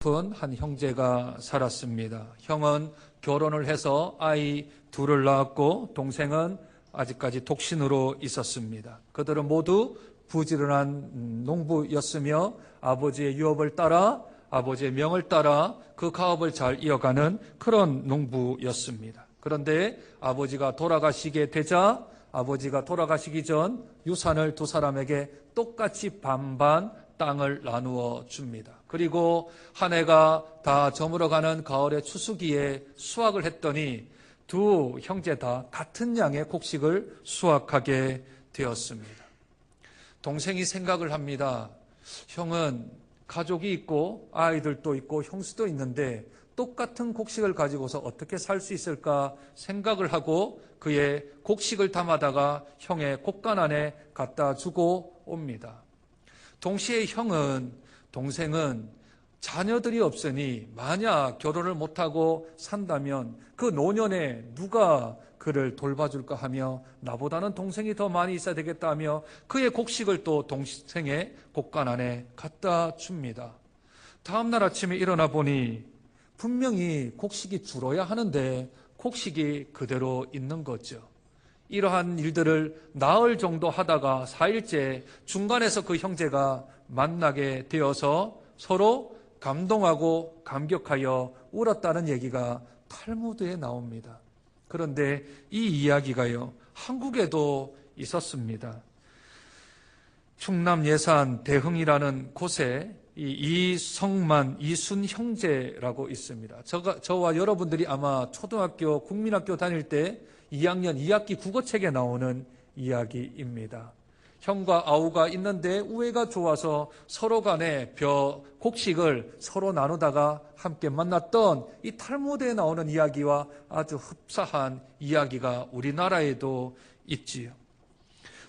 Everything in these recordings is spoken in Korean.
높은 한 형제가 살았습니다. 형은 결혼을 해서 아이 둘을 낳았고 동생은 아직까지 독신으로 있었습니다. 그들은 모두 부지런한 농부였으며 아버지의 유업을 따라 아버지의 명을 따라 그 가업을 잘 이어가는 그런 농부였습니다. 그런데 아버지가 돌아가시게 되자 아버지가 돌아가시기 전 유산을 두 사람에게 똑같이 반반 땅을 나누어 줍니다. 그리고 한 해가 다 저물어가는 가을의 추수기에 수확을 했더니 두 형제 다 같은 양의 곡식을 수확하게 되었습니다. 동생이 생각을 합니다. 형은 가족이 있고 아이들도 있고 형수도 있는데 똑같은 곡식을 가지고서 어떻게 살 수 있을까 생각을 하고 그의 곡식을 담아다가 형의 곡간 안에 갖다 주고 옵니다. 동시에 동생은 자녀들이 없으니 만약 결혼을 못하고 산다면 그 노년에 누가 그를 돌봐줄까 하며 나보다는 동생이 더 많이 있어야 되겠다 하며 그의 곡식을 또 동생의 곡간 안에 갖다 줍니다. 다음 날 아침에 일어나 보니 분명히 곡식이 줄어야 하는데 곡식이 그대로 있는 거죠. 이러한 일들을 나흘 정도 하다가 4일째 중간에서 그 형제가 만나게 되어서 서로 감동하고 감격하여 울었다는 얘기가 탈무드에 나옵니다. 그런데 이 이야기가요, 한국에도 있었습니다. 충남 예산 대흥이라는 곳에 이성만, 이순 형제라고 있습니다. 저와 여러분들이 아마 초등학교, 국민학교 다닐 때 2학년 2학기 국어책에 나오는 이야기입니다. 형과 아우가 있는데 우애가 좋아서 서로 간에 곡식을 서로 나누다가 함께 만났던 이 탈무드에 나오는 이야기와 아주 흡사한 이야기가 우리나라에도 있지요.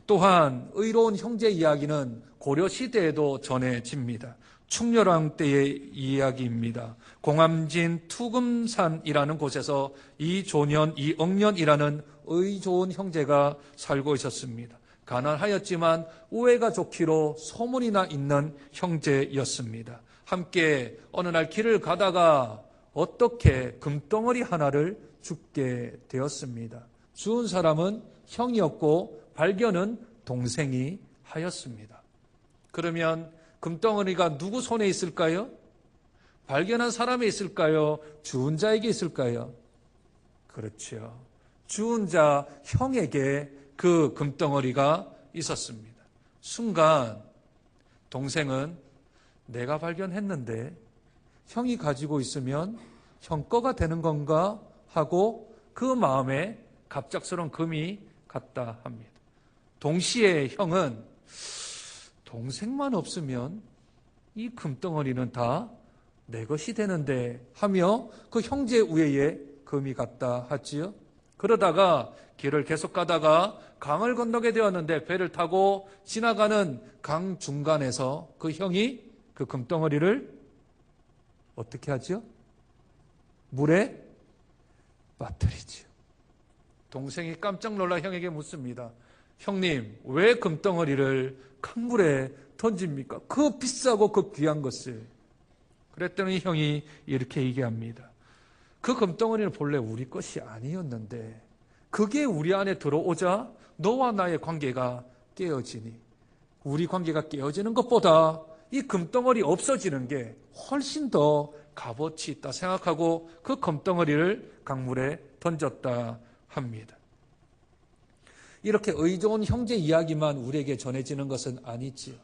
또한 의로운 형제 이야기는 고려시대에도 전해집니다. 충렬왕 때의 이야기입니다. 공암진 투금산이라는 곳에서 이조년, 이억년이라는 의 좋은 형제가 살고 있었습니다. 가난하였지만 우애가 좋기로 소문이 나 있는 형제였습니다. 함께 어느 날 길을 가다가 어떻게 금덩어리 하나를 줍게 되었습니다. 주운 사람은 형이었고 발견은 동생이 하였습니다. 그러면 금덩어리가 누구 손에 있을까요? 발견한 사람에 있을까요? 주운 자에게 있을까요? 그렇죠. 주운 자 형에게 그 금덩어리가 있었습니다. 순간 동생은 내가 발견했는데 형이 가지고 있으면 형 거가 되는 건가 하고 그 마음에 갑작스러운 금이 갔다 합니다. 동시에 형은 동생만 없으면 이 금덩어리는 다 내 것이 되는데 하며 그 형제 우애에 금이 갔다 하지요. 그러다가 길을 계속 가다가 강을 건너게 되었는데 배를 타고 지나가는 강 중간에서 그 형이 그 금덩어리를 어떻게 하죠? 물에 빠뜨리죠. 동생이 깜짝 놀라 형에게 묻습니다. 형님, 왜 금덩어리를 강물에 던집니까? 그 비싸고 그 귀한 것을. 그랬더니 형이 이렇게 얘기합니다. 그 금덩어리는 본래 우리 것이 아니었는데 그게 우리 안에 들어오자 너와 나의 관계가 깨어지니 우리 관계가 깨어지는 것보다 이 금덩어리 없어지는 게 훨씬 더 값어치 있다 생각하고 그 금덩어리를 강물에 던졌다 합니다. 이렇게 의좋은 형제 이야기만 우리에게 전해지는 것은 아니지요.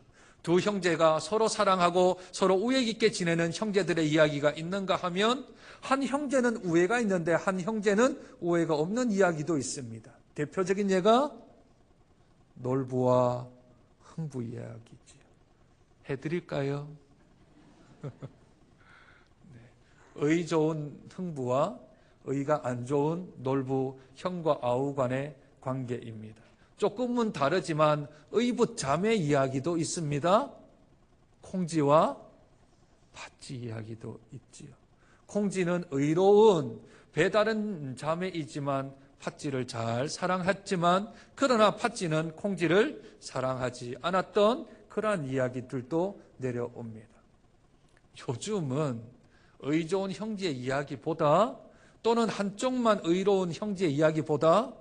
두 형제가 서로 사랑하고 서로 우애 깊게 지내는 형제들의 이야기가 있는가 하면 한 형제는 우애가 있는데 한 형제는 우애가 없는 이야기도 있습니다. 대표적인 예가 놀부와 흥부 이야기지요. 해드릴까요? 네. 의 좋은 흥부와 의가 안 좋은 놀부 형과 아우 간의 관계입니다. 조금은 다르지만 의붓 자매 이야기도 있습니다. 콩지와 팥쥐 이야기도 있지요. 콩지는 의로운 배다른 자매이지만 팥쥐를 잘 사랑했지만 그러나 팥쥐는 콩지를 사랑하지 않았던 그러한 이야기들도 내려옵니다. 요즘은 의 좋은 형제의 이야기보다 또는 한쪽만 의로운 형제의 이야기보다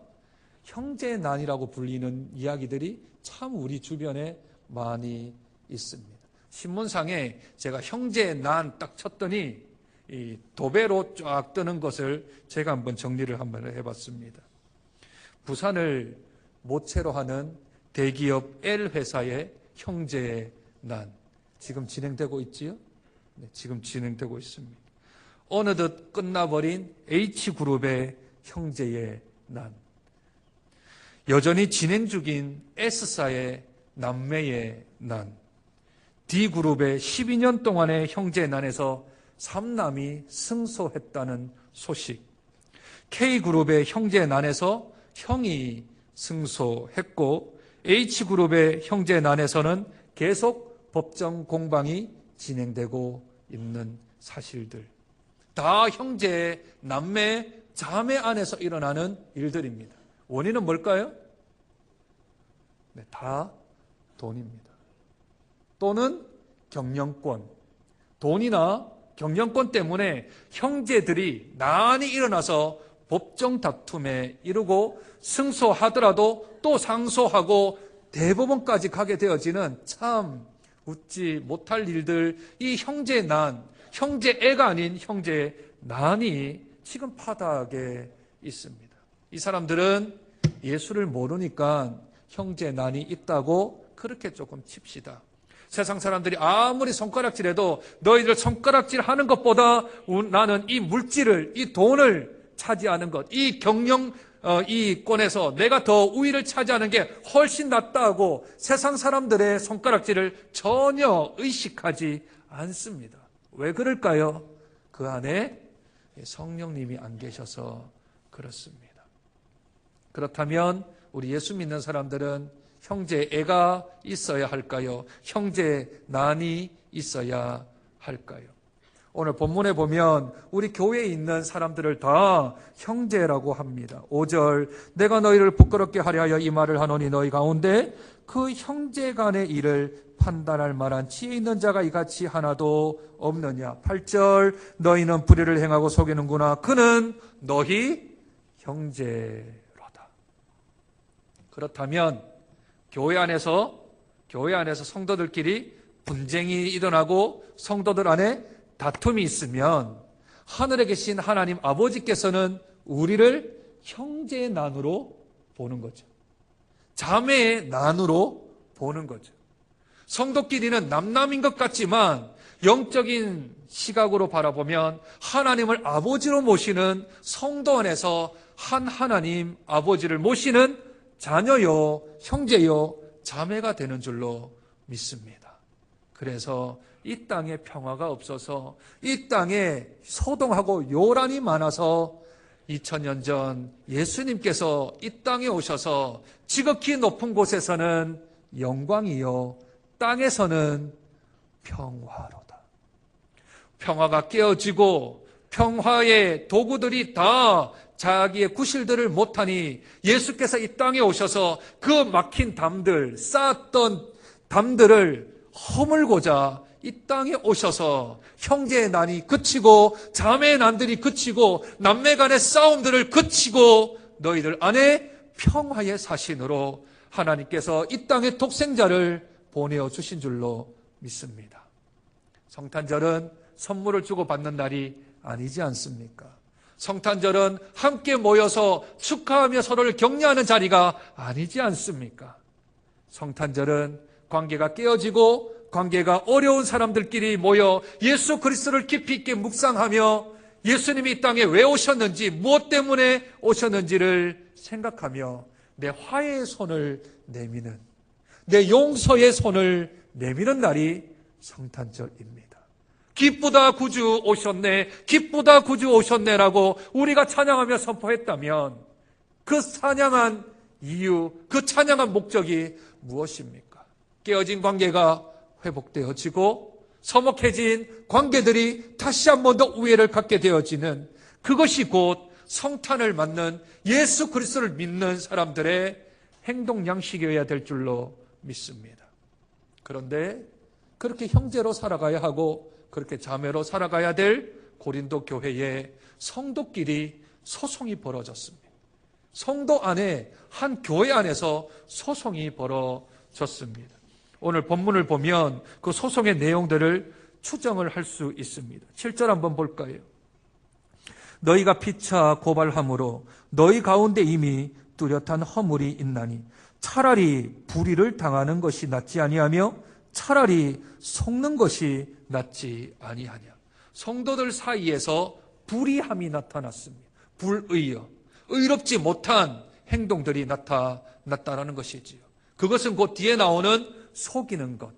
형제의 난이라고 불리는 이야기들이 참 우리 주변에 많이 있습니다. 신문상에 제가 형제의 난 딱 쳤더니 이 도배로 쫙 뜨는 것을 제가 한번 정리를 한번 해봤습니다. 부산을 모체로 하는 대기업 L 회사의 형제의 난 지금 진행되고 있지요? 네, 지금 진행되고 있습니다. 어느덧 끝나버린 H그룹의 형제의 난, 여전히 진행 중인 S사의 남매의 난, D그룹의 12년 동안의 형제의 난에서 3남이 승소했다는 소식, K그룹의 형제의 난에서 형이 승소했고 H그룹의 형제의 난에서는 계속 법정 공방이 진행되고 있는 사실들, 다 형제, 남매, 자매 안에서 일어나는 일들입니다. 원인은 뭘까요? 네, 다 돈입니다. 또는 경영권, 돈이나 경영권 때문에 형제들이 난이 일어나서 법정 다툼에 이르고 승소하더라도 또 상소하고 대법원까지 가게 되어지는 참 웃지 못할 일들, 이 형제의 난, 형제애가 아닌 형제의 난이 지금 바닥에 있습니다. 이 사람들은 예수를 모르니까 형제의 난이 있다고 그렇게 조금 칩시다. 세상 사람들이 아무리 손가락질해도 너희들 손가락질 하는 것보다 나는 이 물질을, 이 돈을 차지하는 것, 이 이권에서 내가 더 우위를 차지하는 게 훨씬 낫다고 세상 사람들의 손가락질을 전혀 의식하지 않습니다. 왜 그럴까요? 그 안에 성령님이 안 계셔서 그렇습니다. 그렇다면 우리 예수 믿는 사람들은 형제애가 있어야 할까요? 형제난이 있어야 할까요? 오늘 본문에 보면 우리 교회에 있는 사람들을 다 형제라고 합니다. 5절, 내가 너희를 부끄럽게 하려 하여 이 말을 하노니 너희 가운데 그 형제 간의 일을 판단할 만한 지혜 있는 자가 이같이 하나도 없느냐. 8절, 너희는 불의를 행하고 속이는구나. 그는 너희 형제로다. 그렇다면 교회 안에서 성도들끼리 분쟁이 일어나고 성도들 안에 다툼이 있으면 하늘에 계신 하나님 아버지께서는 우리를 형제의 난으로 보는 거죠. 자매의 난으로 보는 거죠. 성도끼리는 남남인 것 같지만 영적인 시각으로 바라보면 하나님을 아버지로 모시는 성도 안에서 한 하나님 아버지를 모시는 자녀요, 형제요, 자매가 되는 줄로 믿습니다. 그래서 이 땅에 평화가 없어서 이 땅에 소동하고 요란이 많아서 2000년 전 예수님께서 이 땅에 오셔서 지극히 높은 곳에서는 영광이요, 땅에서는 평화로다. 평화가 깨어지고 평화의 도구들이 다 자기의 구실들을 못하니 예수께서 이 땅에 오셔서 그 막힌 담들, 쌓았던 담들을 허물고자 이 땅에 오셔서 형제의 난이 그치고 자매의 난들이 그치고 남매 간의 싸움들을 그치고 너희들 안에 평화의 사신으로 하나님께서 이 땅에 독생자를 보내어 주신 줄로 믿습니다. 성탄절은 선물을 주고받는 날이 아니지 않습니까? 성탄절은 함께 모여서 축하하며 서로를 격려하는 자리가 아니지 않습니까? 성탄절은 관계가 깨어지고 관계가 어려운 사람들끼리 모여 예수 그리스도를 깊이 있게 묵상하며 예수님이 이 땅에 왜 오셨는지, 무엇 때문에 오셨는지를 생각하며 내 화해의 손을 내미는, 내 용서의 손을 내미는 날이 성탄절입니다. 기쁘다 구주 오셨네, 기쁘다 구주 오셨네라고 우리가 찬양하며 선포했다면 그 찬양한 이유, 그 찬양한 목적이 무엇입니까? 깨어진 관계가 회복되어지고 서먹해진 관계들이 다시 한 번 더 우애를 갖게 되어지는, 그것이 곧 성탄을 맞는 예수 그리스도를 믿는 사람들의 행동 양식이어야 될 줄로 믿습니다. 그런데 그렇게 형제로 살아가야 하고 그렇게 자매로 살아가야 될 고린도 교회에 성도끼리 소송이 벌어졌습니다. 성도 안에, 한 교회 안에서 소송이 벌어졌습니다. 오늘 본문을 보면 그 소송의 내용들을 추정을 할 수 있습니다. 7절 한번 볼까요? 너희가 피차 고발함으로 너희 가운데 이미 뚜렷한 허물이 있나니 차라리 불의를 당하는 것이 낫지 아니하며 차라리 속는 것이 낫지 아니하냐. 성도들 사이에서 불의함이 나타났습니다. 불의요. 의롭지 못한 행동들이 나타났다는 것이지요. 그것은 곧 뒤에 나오는 속이는 것.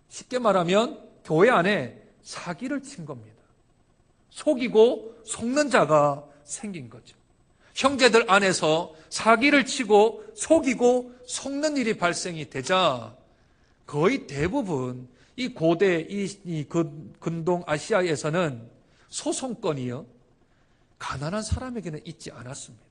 쉽게 말하면 교회 안에 사기를 친 겁니다. 속이고 속는 자가 생긴 거죠. 형제들 안에서 사기를 치고 속이고 속는 일이 발생이 되자 거의 대부분 이 고대, 근동 아시아에서는 소송권이요, 가난한 사람에게는 있지 않았습니다.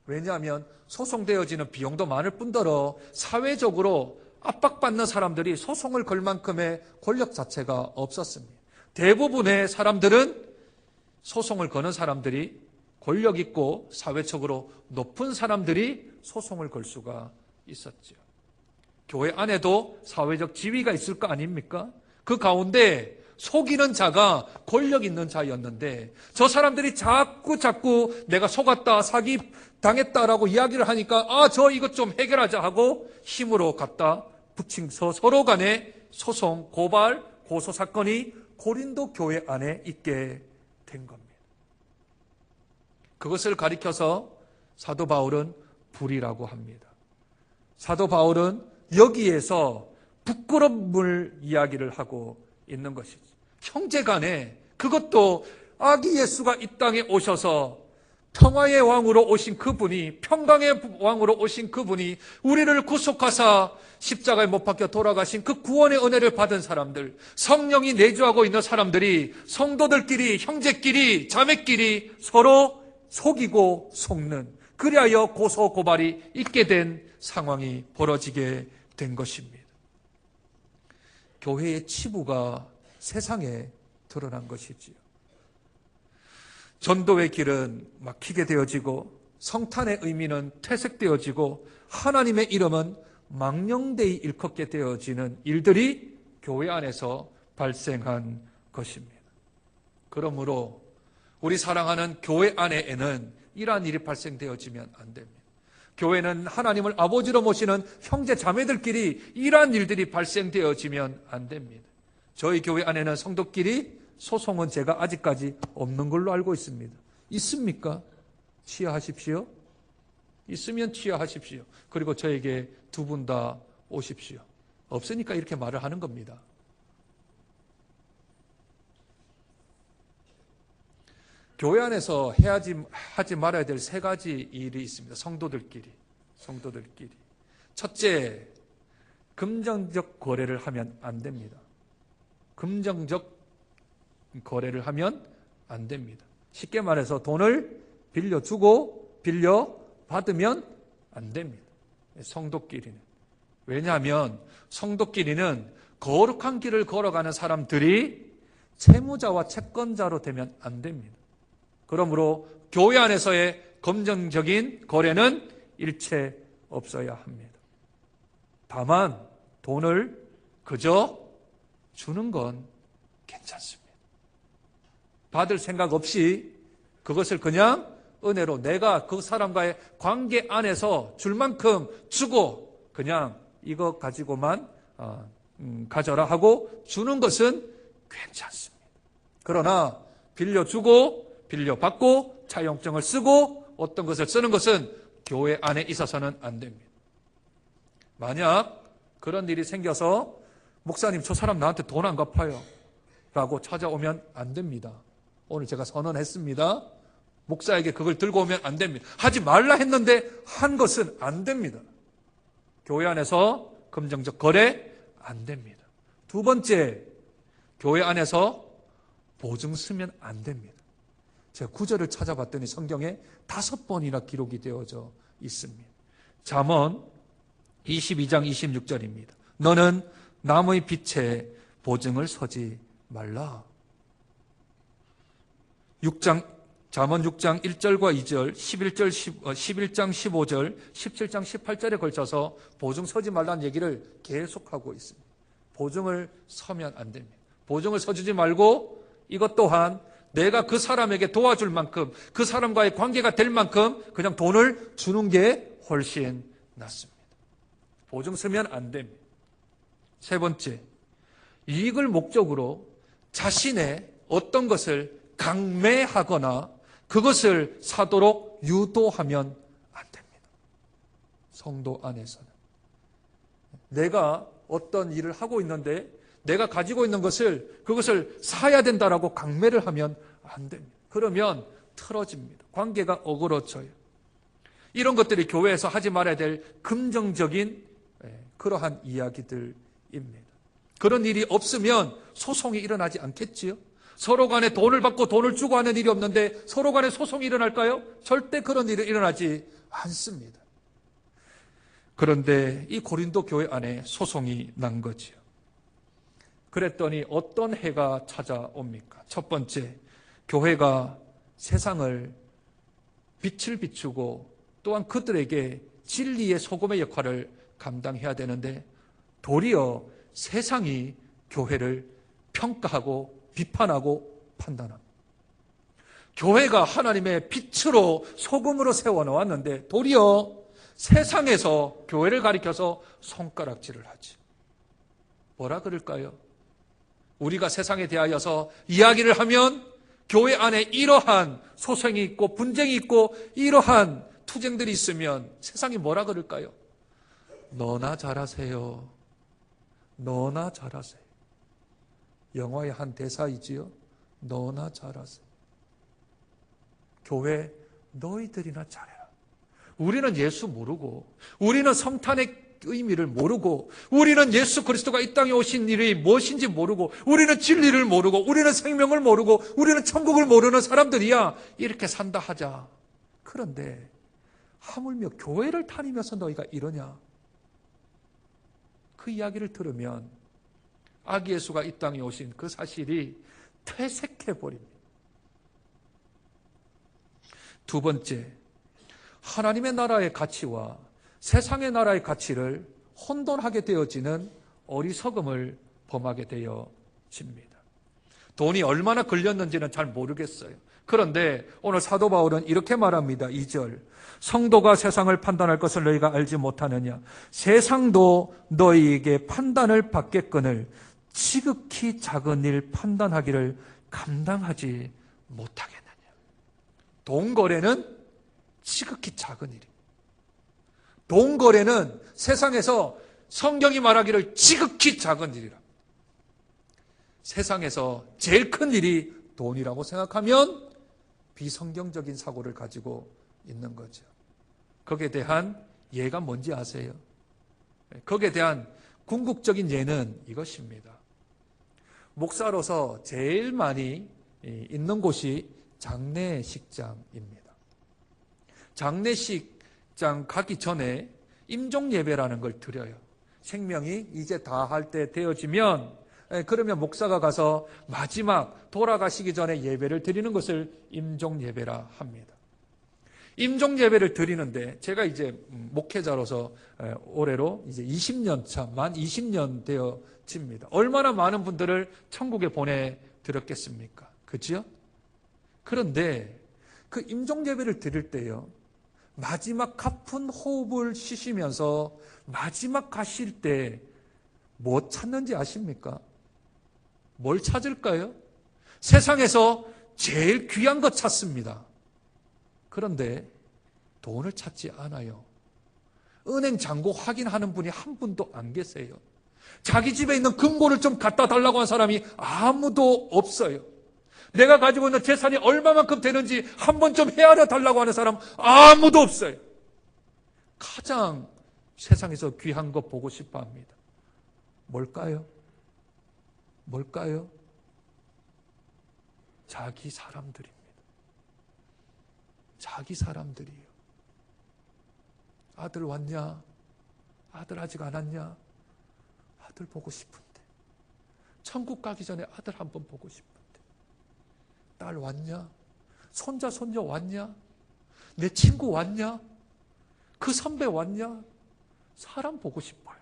왜냐하면 소송되어지는 비용도 많을 뿐더러 사회적으로 압박받는 사람들이 소송을 걸 만큼의 권력 자체가 없었습니다. 대부분의 사람들은 소송을 거는 사람들이 권력 있고 사회적으로 높은 사람들이 소송을 걸 수가 있었죠. 교회 안에도 사회적 지위가 있을 거 아닙니까? 그 가운데 속이는 자가 권력 있는 자였는데 저 사람들이 자꾸 내가 속았다, 사기 당했다라고 이야기를 하니까 저 이것 좀 해결하자 하고 힘으로 갖다 붙이면서 서로 간에 소송, 고발, 고소 사건이 고린도 교회 안에 있게 된 겁니다. 그것을 가리켜서 사도 바울은 불의라고 합니다. 사도 바울은 여기에서 부끄러움을 이야기를 하고 있는 것이죠. 형제 간에, 그것도 아기 예수가 이 땅에 오셔서 평화의 왕으로 오신 그분이, 평강의 왕으로 오신 그분이 우리를 구속하사 십자가에 못 박혀 돌아가신 그 구원의 은혜를 받은 사람들, 성령이 내주하고 있는 사람들이, 성도들끼리, 형제끼리, 자매끼리 서로 속이고 속는, 그리하여 고소 고발이 있게 된 상황이 벌어지게 된 것입니다. 교회의 치부가 세상에 드러난 것이지요. 전도의 길은 막히게 되어지고 성탄의 의미는 퇴색되어지고 하나님의 이름은 망령되이 일컫게 되어지는 일들이 교회 안에서 발생한 것입니다. 그러므로 우리 사랑하는 교회 안에는 이러한 일이 발생되어지면 안 됩니다. 교회는 하나님을 아버지로 모시는 형제 자매들끼리 이러한 일들이 발생되어지면 안 됩니다. 저희 교회 안에는 성도끼리 소송은 제가 아직까지 없는 걸로 알고 있습니다. 있습니까? 취하하십시오. 있으면 취하하십시오. 그리고 저에게 두 분 다 오십시오. 없으니까 이렇게 말을 하는 겁니다. 교회 안에서 하지 말아야 될 세 가지 일이 있습니다. 성도들끼리. 첫째, 금전적 거래를 하면 안 됩니다. 금전적 거래를 하면 안 됩니다. 쉽게 말해서 돈을 빌려주고 빌려받으면 안 됩니다. 성도끼리는. 왜냐하면 성도끼리는 거룩한 길을 걸어가는 사람들이 채무자와 채권자로 되면 안 됩니다. 그러므로 교회 안에서의 금전적인 거래는 일체 없어야 합니다. 다만 돈을 그저 주는 건 괜찮습니다. 받을 생각 없이 그것을 그냥 은혜로 내가 그 사람과의 관계 안에서 줄 만큼 주고 그냥 이거 가지고만 가져라 하고 주는 것은 괜찮습니다. 그러나 빌려주고 빌려받고 차용증을 쓰고 어떤 것을 쓰는 것은 교회 안에 있어서는 안 됩니다. 만약 그런 일이 생겨서 목사님 저 사람 나한테 돈 안 갚아요 라고 찾아오면 안 됩니다. 오늘 제가 선언했습니다. 목사에게 그걸 들고 오면 안 됩니다. 하지 말라 했는데 한 것은 안 됩니다. 교회 안에서 금전적 거래 안 됩니다. 두 번째, 교회 안에서 보증 쓰면 안 됩니다. 제가 구절을 찾아봤더니 성경에 5번이나 기록이 되어져 있습니다. 잠언 22장 26절입니다. 너는 남의 빛에 보증을 서지 말라. 잠언 6장 1절과 2절, 11장 15절, 17장 18절에 걸쳐서 보증 서지 말라는 얘기를 계속하고 있습니다. 보증을 서면 안 됩니다. 보증을 서주지 말고 이것 또한 내가 그 사람에게 도와줄 만큼, 그 사람과의 관계가 될 만큼 그냥 돈을 주는 게 훨씬 낫습니다. 보증 서면 안 됩니다. 세 번째, 이익을 목적으로 자신의 어떤 것을 강매하거나 그것을 사도록 유도하면 안 됩니다. 성도 안에서는. 내가 어떤 일을 하고 있는데 내가 가지고 있는 그것을 사야 된다라고 강매를 하면 안 됩니다. 그러면 틀어집니다. 관계가 어그러져요. 이런 것들이 교회에서 하지 말아야 될 긍정적인 그러한 이야기들입니다. 그런 일이 없으면 소송이 일어나지 않겠지요? 서로 간에 돈을 받고 돈을 주고 하는 일이 없는데 서로 간에 소송이 일어날까요? 절대 그런 일이 일어나지 않습니다. 그런데 이 고린도 교회 안에 소송이 난 거지요. 그랬더니 어떤 해가 찾아옵니까? 첫 번째, 교회가 세상을 빛을 비추고 또한 그들에게 진리의 소금의 역할을 감당해야 되는데 도리어 세상이 교회를 평가하고 비판하고 판단합니다. 교회가 하나님의 빛으로 소금으로 세워놓았는데 도리어 세상에서 교회를 가리켜서 손가락질을 하지. 뭐라 그럴까요? 우리가 세상에 대하여서 이야기를 하면 교회 안에 이러한 소송이 있고 분쟁이 있고 이러한 투쟁들이 있으면 세상이 뭐라 그럴까요? 너나 잘하세요. 너나 잘하세요. 영화의 한 대사이지요. 너나 잘하세요. 교회 너희들이나 잘해라. 우리는 예수 모르고 우리는 성탄의 의미를 모르고 우리는 예수 그리스도가 이 땅에 오신 일이 무엇인지 모르고 우리는 진리를 모르고 우리는 생명을 모르고 우리는 천국을 모르는 사람들이야. 이렇게 산다 하자. 그런데 하물며 교회를 다니면서 너희가 이러냐? 그 이야기를 들으면 아기 예수가 이 땅에 오신 그 사실이 퇴색해버립니다. 두 번째, 하나님의 나라의 가치와 세상의 나라의 가치를 혼돈하게 되어지는 어리석음을 범하게 되어집니다. 돈이 얼마나 걸렸는지는 잘 모르겠어요. 그런데 오늘 사도 바울은 이렇게 말합니다. 2절, 성도가 세상을 판단할 것을 너희가 알지 못하느냐? 세상도 너희에게 판단을 받겠거늘 지극히 작은 일 판단하기를 감당하지 못하겠느냐? 돈 거래는 지극히 작은 일입니다. 돈 거래는 세상에서 성경이 말하기를 지극히 작은 일이라. 세상에서 제일 큰 일이 돈이라고 생각하면 비성경적인 사고를 가지고 있는 거죠. 거기에 대한 예가 뭔지 아세요? 거기에 대한 궁극적인 예는 이것입니다. 목사로서 제일 많이 있는 곳이 장례식장입니다. 장례식장 가기 전에 임종예배라는 걸 드려요. 생명이 이제 다 할 때 되어지면 그러면 목사가 가서 마지막 돌아가시기 전에 예배를 드리는 것을 임종예배라 합니다. 임종예배를 드리는데 제가 이제 목회자로서 올해로 이제 20년 차, 만 20년 되어집니다. 얼마나 많은 분들을 천국에 보내드렸겠습니까? 그죠? 그런데 그 임종예배를 드릴 때요, 마지막 가쁜 호흡을 쉬시면서 마지막 가실 때 뭐 찾는지 아십니까? 뭘 찾을까요? 세상에서 제일 귀한 것 찾습니다. 그런데 돈을 찾지 않아요. 은행 잔고 확인하는 분이 한 분도 안 계세요. 자기 집에 있는 금고를 좀 갖다 달라고 한 사람이 아무도 없어요. 내가 가지고 있는 재산이 얼마만큼 되는지 한 번 좀 헤아려 달라고 하는 사람 아무도 없어요. 가장 세상에서 귀한 거 보고 싶어 합니다. 뭘까요? 뭘까요? 자기 사람들입니다. 자기 사람들이에요. 아들 왔냐? 아들 아직 안 왔냐? 아들 보고 싶은데. 천국 가기 전에 아들 한번 보고 싶은데. 딸 왔냐? 손자, 손녀 왔냐? 내 친구 왔냐? 그 선배 왔냐? 사람 보고 싶어요.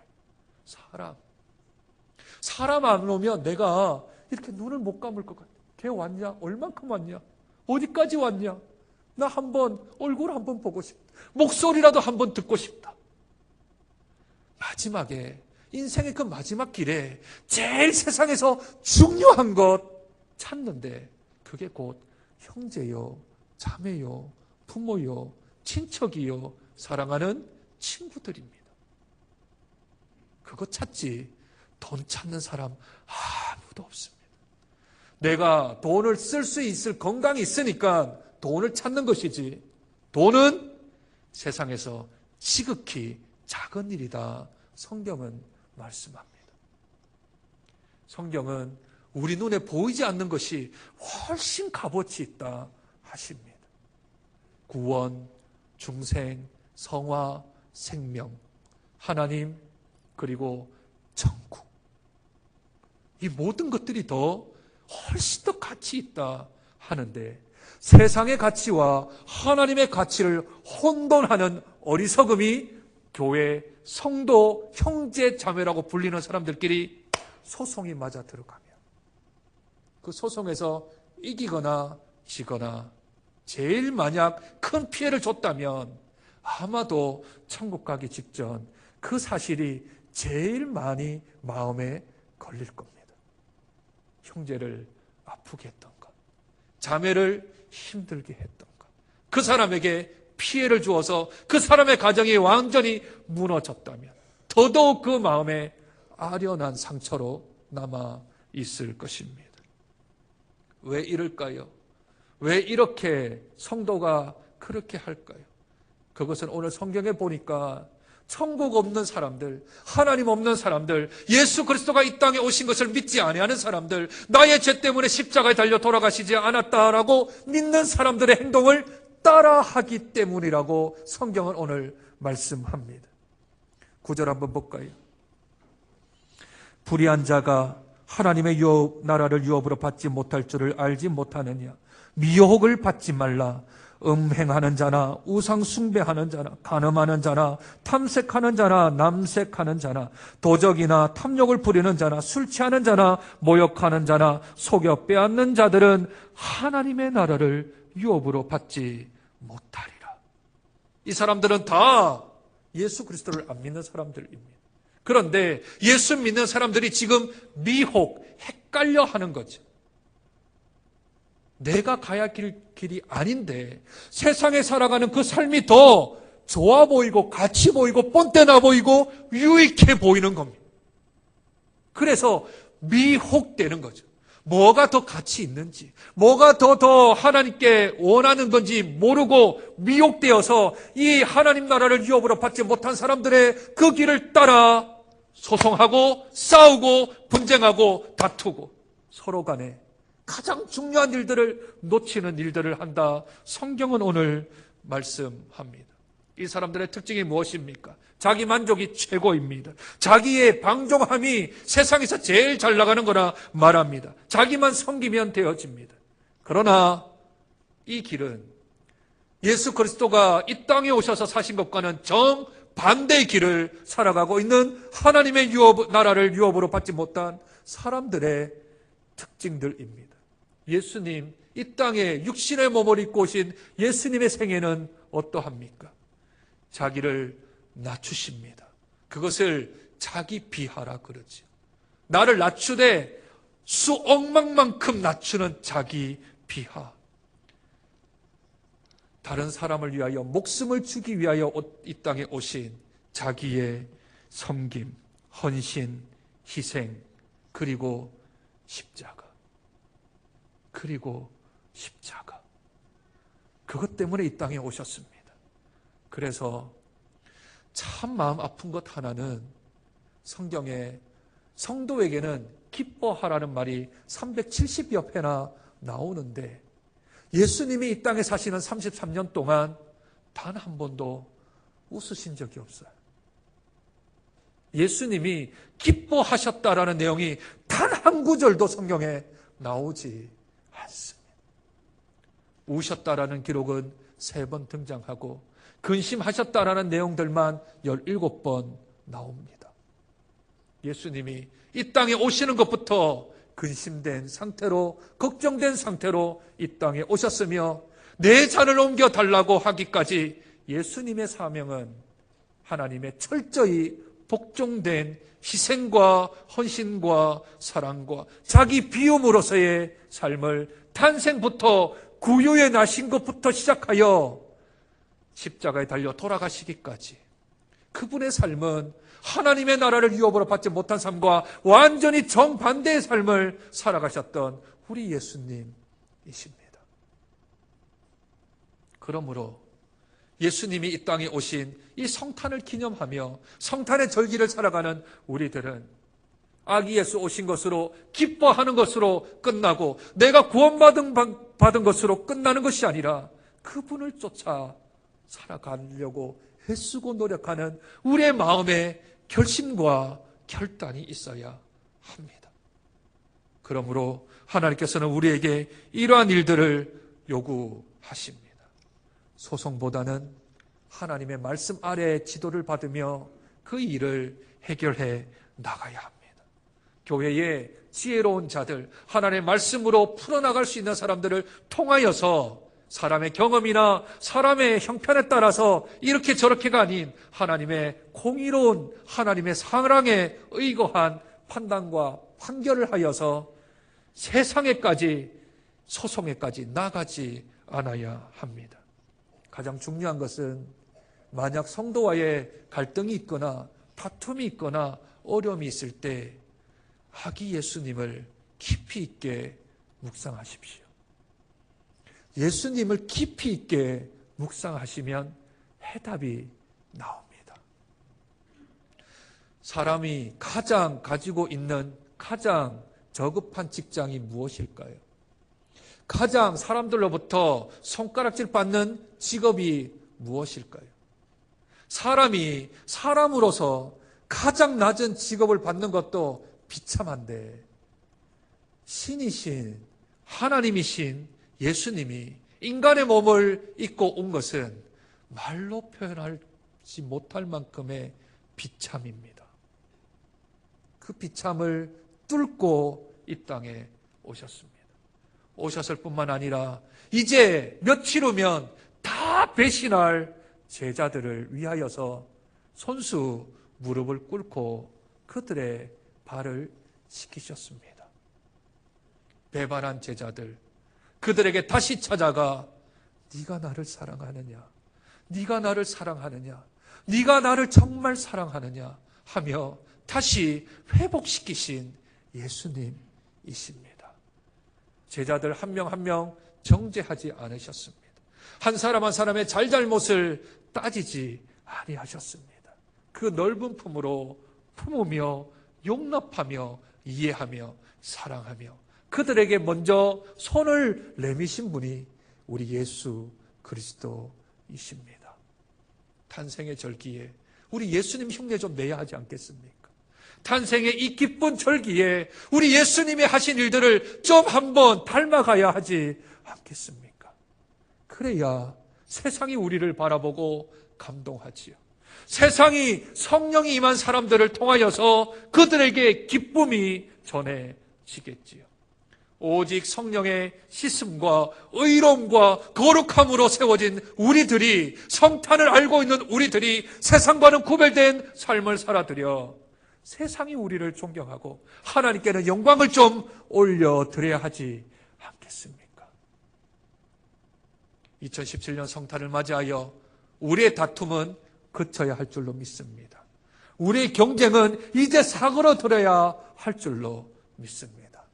사람 안 오면 내가 이렇게 눈을 못 감을 것 같아. 걔 왔냐? 얼만큼 왔냐? 어디까지 왔냐? 나 한번 얼굴 한번 보고 싶다. 목소리라도 한번 듣고 싶다. 마지막에 인생의 그 마지막 길에 제일 세상에서 중요한 것 찾는데 그게 곧 형제요, 자매요, 부모요, 친척이요, 사랑하는 친구들입니다. 그거 찾지 돈 찾는 사람 아무도 없습니다. 내가 돈을 쓸 수 있을 건강이 있으니까 돈을 찾는 것이지, 돈은 세상에서 지극히 작은 일이다. 성경은 말씀합니다. 성경은 우리 눈에 보이지 않는 것이 훨씬 값어치 있다 하십니다. 구원, 중생, 성화, 생명, 하나님, 그리고 천국. 이 모든 것들이 훨씬 더 가치 있다 하는데, 세상의 가치와 하나님의 가치를 혼돈하는 어리석음이 교회, 성도, 형제, 자매라고 불리는 사람들끼리 소송이 맞아 들어가면 그 소송에서 이기거나 지거나 제일 만약 큰 피해를 줬다면 아마도 천국 가기 직전 그 사실이 제일 많이 마음에 걸릴 겁니다. 형제를 아프게 했던 것, 자매를 힘들게 했던 것, 그 사람에게 피해를 주어서 그 사람의 가정이 완전히 무너졌다면 더더욱 그 마음에 아련한 상처로 남아 있을 것입니다. 왜 이럴까요? 왜 이렇게 성도가 그렇게 할까요? 그것은 오늘 성경에 보니까 천국 없는 사람들, 하나님 없는 사람들, 예수 그리스도가 이 땅에 오신 것을 믿지 아니하는 사람들, 나의 죄 때문에 십자가에 달려 돌아가시지 않았다라고 믿는 사람들의 행동을 따라하기 때문이라고 성경은 오늘 말씀합니다. 9절 한번 볼까요? 불의한 자가 하나님의 나라를 유업으로 받지 못할 줄을 알지 못하느냐? 미혹을 받지 말라. 음행하는 자나 우상 숭배하는 자나 간음하는 자나 탐색하는 자나 남색하는 자나 도적이나 탐욕을 부리는 자나 술 취하는 자나 모욕하는 자나 속여 빼앗는 자들은 하나님의 나라를 유업으로 받지 못하리라. 이 사람들은 다 예수 그리스도를 안 믿는 사람들입니다. 그런데 예수 믿는 사람들이 지금 미혹, 헷갈려 하는 거죠. 내가 가야 할 길이 아닌데 세상에 살아가는 그 삶이 더 좋아 보이고 가치 보이고 뻔때나 보이고 유익해 보이는 겁니다. 그래서 미혹되는 거죠. 뭐가 더 가치 있는지, 뭐가 더 하나님께 원하는 건지 모르고 미혹되어서 이 하나님 나라를 유업으로 받지 못한 사람들의 그 길을 따라 소송하고 싸우고 분쟁하고 다투고 서로 간에 가장 중요한 일들을 놓치는 일들을 한다. 성경은 오늘 말씀합니다. 이 사람들의 특징이 무엇입니까? 자기 만족이 최고입니다. 자기의 방종함이 세상에서 제일 잘 나가는 거라 말합니다. 자기만 섬기면 되어집니다. 그러나 이 길은 예수 그리스도가 이 땅에 오셔서 사신 것과는 정반대의 길을 살아가고 있는 하나님의 나라를 유업으로 받지 못한 사람들의 특징들입니다. 예수님, 이 땅에 육신의 몸을 입고 오신 예수님의 생애는 어떠합니까? 자기를 낮추십니다. 그것을 자기 비하라 그러죠. 나를 낮추되 수억만만큼 낮추는 자기 비하. 다른 사람을 위하여 목숨을 주기 위하여 이 땅에 오신 자기의 섬김, 헌신, 희생, 그리고 십자가. 그것 때문에 이 땅에 오셨습니다. 그래서 참 마음 아픈 것 하나는 성경에 성도에게는 기뻐하라는 말이 370여 회나 나오는데 예수님이 이 땅에 사시는 33년 동안 단 한 번도 웃으신 적이 없어요. 예수님이 기뻐하셨다라는 내용이 단 한 구절도 성경에 나오지 않습니다. 우셨다라는 기록은 3번 등장하고 근심하셨다라는 내용들만 17번 나옵니다. 예수님이 이 땅에 오시는 것부터 근심된 상태로, 걱정된 상태로 이 땅에 오셨으며 내 잔을 옮겨달라고 하기까지 예수님의 사명은 하나님의 철저히 복종된 희생과 헌신과 사랑과 자기 비움으로서의 삶을 탄생부터 구유에 나신 것부터 시작하여 십자가에 달려 돌아가시기까지 그분의 삶은 하나님의 나라를 유업으로 받지 못한 삶과 완전히 정반대의 삶을 살아가셨던 우리 예수님이십니다. 그러므로 예수님이 이 땅에 오신 이 성탄을 기념하며 성탄의 절기를 살아가는 우리들은 아기 예수 오신 것으로 기뻐하는 것으로 끝나고 내가 구원받은 것으로 끝나는 것이 아니라 그분을 쫓아 살아가려고 애쓰고 노력하는 우리의 마음에 결심과 결단이 있어야 합니다. 그러므로 하나님께서는 우리에게 이러한 일들을 요구하십니다. 소송보다는 하나님의 말씀 아래에 지도를 받으며 그 일을 해결해 나가야 합니다. 교회의 지혜로운 자들, 하나님의 말씀으로 풀어나갈 수 있는 사람들을 통하여서 사람의 경험이나 사람의 형편에 따라서 이렇게 저렇게가 아닌 하나님의 공의로운 하나님의 사랑에 의거한 판단과 판결을 하여서 세상에까지 소송에까지 나가지 않아야 합니다. 가장 중요한 것은 만약 성도와의 갈등이 있거나 다툼이 있거나 어려움이 있을 때 아기 예수님을 깊이 있게 묵상하십시오. 예수님을 깊이 있게 묵상하시면 해답이 나옵니다. 사람이 가장 가지고 있는 가장 저급한 직장이 무엇일까요? 가장 사람들로부터 손가락질 받는 직업이 무엇일까요? 사람이 사람으로서 가장 낮은 직업을 받는 것도 비참한데 신이신 하나님이신 예수님이 인간의 몸을 입고 온 것은 말로 표현하지 못할 만큼의 비참입니다. 그 비참을 뚫고 이 땅에 오셨습니다. 오셨을 뿐만 아니라 이제 며칠 후면 다 배신할 제자들을 위하여서 손수 무릎을 꿇고 그들의 발을 씻기셨습니다. 배반한 제자들, 그들에게 다시 찾아가 네가 나를 사랑하느냐? 네가 나를 사랑하느냐? 네가 나를 정말 사랑하느냐? 하며 다시 회복시키신 예수님이십니다. 제자들 한 명 한 명 정죄하지 않으셨습니다. 한 사람 한 사람의 잘잘못을 따지지 아니하셨습니다. 그 넓은 품으로 품으며 용납하며 이해하며 사랑하며 그들에게 먼저 손을 내미신 분이 우리 예수 그리스도이십니다. 탄생의 절기에 우리 예수님 흉내 좀 내야 하지 않겠습니까? 탄생의 이 기쁜 절기에 우리 예수님이 하신 일들을 좀 한번 닮아가야 하지 않겠습니까? 그래야 세상이 우리를 바라보고 감동하지요. 세상이 성령이 임한 사람들을 통하여서 그들에게 기쁨이 전해지겠지요. 오직 성령의 씻음과 의로움과 거룩함으로 세워진 우리들이, 성탄을 알고 있는 우리들이 세상과는 구별된 삶을 살아드려 세상이 우리를 존경하고 하나님께는 영광을 좀 올려드려야 하지 않겠습니까? 2017년 성탄을 맞이하여 우리의 다툼은 그쳐야 할 줄로 믿습니다. 우리의 경쟁은 이제 사그러들어야 할 줄로 믿습니다.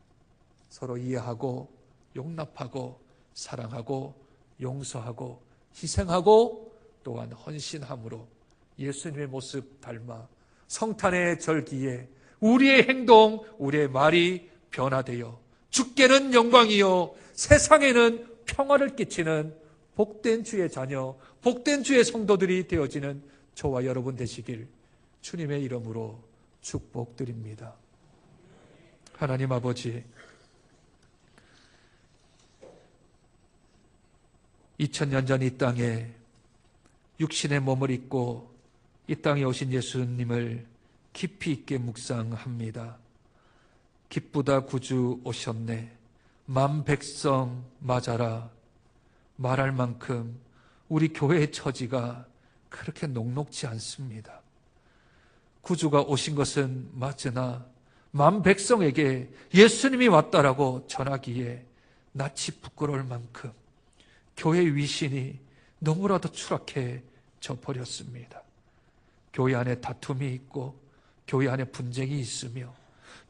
서로 이해하고 용납하고 사랑하고 용서하고 희생하고 또한 헌신함으로 예수님의 모습 닮아 성탄의 절기에 우리의 행동, 우리의 말이 변화되어 주께는 영광이요 세상에는 평화를 끼치는 복된 주의 자녀, 복된 주의 성도들이 되어지는 저와 여러분 되시길 주님의 이름으로 축복드립니다. 하나님 아버지, 2000년 전 이 땅에 육신의 몸을 입고 이 땅에 오신 예수님을 깊이 있게 묵상합니다. 기쁘다 구주 오셨네. 만 백성 맞아라. 말할 만큼 우리 교회의 처지가 그렇게 녹록지 않습니다. 구주가 오신 것은 맞으나 만 백성에게 예수님이 왔다라고 전하기에 낯이 부끄러울 만큼 교회의 위신이 너무나도 추락해져 버렸습니다. 교회 안에 다툼이 있고 교회 안에 분쟁이 있으며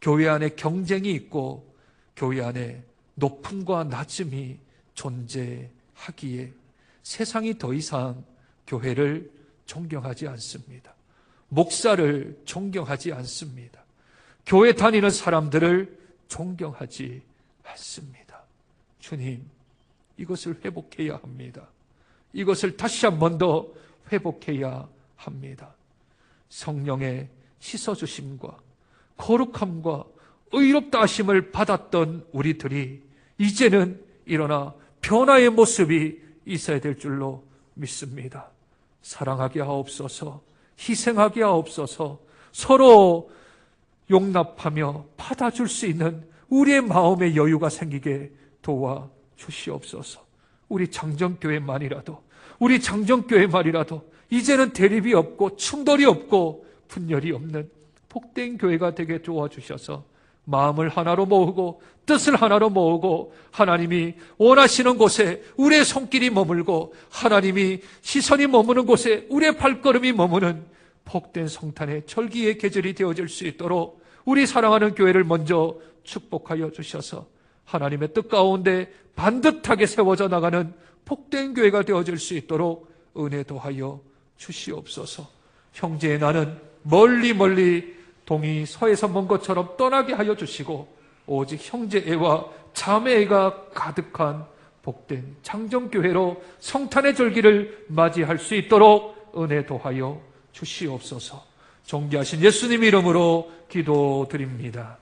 교회 안에 경쟁이 있고 교회 안에 높음과 낮음이 존재하기에 세상이 더 이상 교회를 존경하지 않습니다. 목사를 존경하지 않습니다. 교회 다니는 사람들을 존경하지 않습니다. 주님, 이것을 회복해야 합니다. 이것을 다시 한 번 더 회복해야 합니다. 성령의 씻어주심과 거룩함과 의롭다 하심을 받았던 우리들이 이제는 일어나 변화의 모습이 있어야 될 줄로 믿습니다. 사랑하게 하옵소서, 희생하게 하옵소서, 서로 용납하며 받아줄 수 있는 우리의 마음의 여유가 생기게 도와주시옵소서. 우리 장정교회만이라도, 우리 장정교회만이라도 이제는 대립이 없고 충돌이 없고 분열이 없는 복된 교회가 되게 도와주셔서 마음을 하나로 모으고 뜻을 하나로 모으고 하나님이 원하시는 곳에 우리의 손길이 머물고 하나님이 시선이 머무는 곳에 우리의 발걸음이 머무는 복된 성탄의 절기의 계절이 되어질 수 있도록 우리 사랑하는 교회를 먼저 축복하여 주셔서 하나님의 뜻 가운데 반듯하게 세워져 나가는 복된 교회가 되어질 수 있도록 은혜 도하여 주시옵소서. 형제의 나는 멀리 멀리 동이 서에서 먼 것처럼 떠나게 하여 주시고 오직 형제애와 자매애가 가득한 복된 장정교회로 성탄의 절기를 맞이할 수 있도록 은혜 도하여 주시옵소서. 존귀하신 예수님 이름으로 기도드립니다.